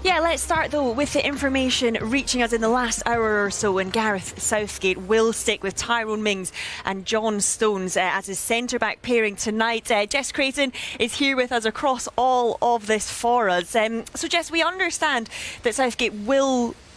Yeah, let's start though with the information reaching us in the last hour or so, and Gareth Southgate will stick with Tyrone Mings and John Stones as his centre-back pairing tonight. Jess Creighton is here with us across all of this for us. So Jess, we understand that Southgate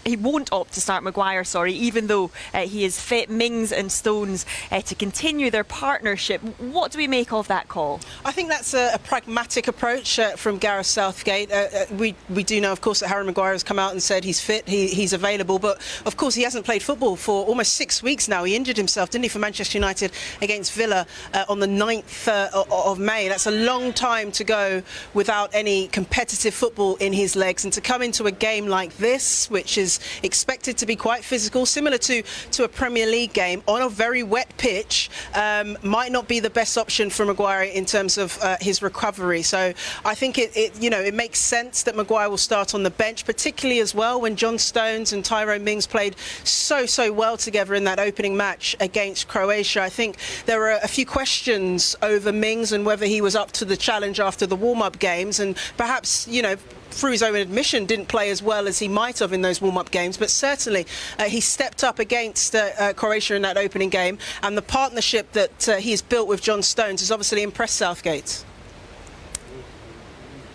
he won't opt to start Maguire, even though he is fit. Mings and Stones to continue their partnership. What do we make of that call? I think that's a pragmatic approach from Gareth Southgate. We do know, of course, that Harry Maguire has come out and said he's fit, he's available, but of course he hasn't played football for almost 6 weeks now. He injured himself, didn't he, for Manchester United against Villa on the 9th of May. That's a long time to go without any competitive football in his legs, and to come into a game like this, which is expected to be quite physical, similar to a Premier League game on a very wet pitch, might not be the best option for Maguire in terms of his recovery. So I think it makes sense that Maguire will start on the bench, particularly as well when John Stones and Tyrone Mings played so well together in that opening match against Croatia. I think there were a few questions over Mings and whether he was up to the challenge after the warm-up games, and perhaps, through his own admission, didn't play as well as he might have in those warm-up games, but certainly he stepped up against Croatia in that opening game, and the partnership that he's built with John Stones has obviously impressed Southgate.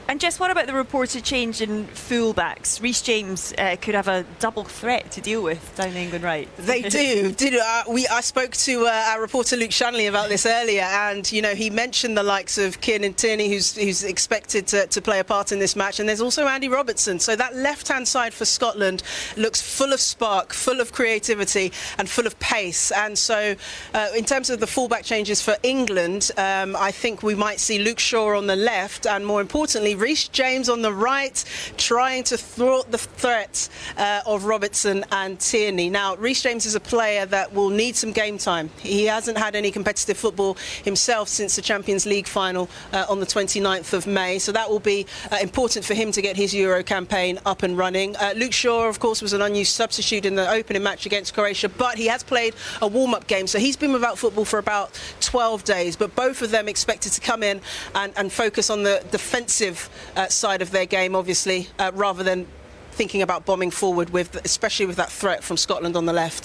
And Jess, what about the reported change in fullbacks? Reece James could have a double threat to deal with down the England right. They do. I spoke to our reporter Luke Shanley about this earlier, and he mentioned the likes of Kieran and Tierney, who's expected to play a part in this match, and there's also Andy Robertson. So that left-hand side for Scotland looks full of spark, full of creativity, and full of pace. And so, in terms of the fullback changes for England, I think we might see Luke Shaw on the left, and more importantly, Reece James on the right, trying to thwart the threat of Robertson and Tierney. Now, Reece James is a player that will need some game time. He hasn't had any competitive football himself since the Champions League final on the 29th of May, so that will be important for him to get his Euro campaign up and running. Luke Shaw, of course, was an unused substitute in the opening match against Croatia, but he has played a warm-up game, so he's been without football for about 12 days, but both of them expected to come in and focus on the defensive side of their game, obviously, rather than thinking about bombing forward, especially with that threat from Scotland on the left.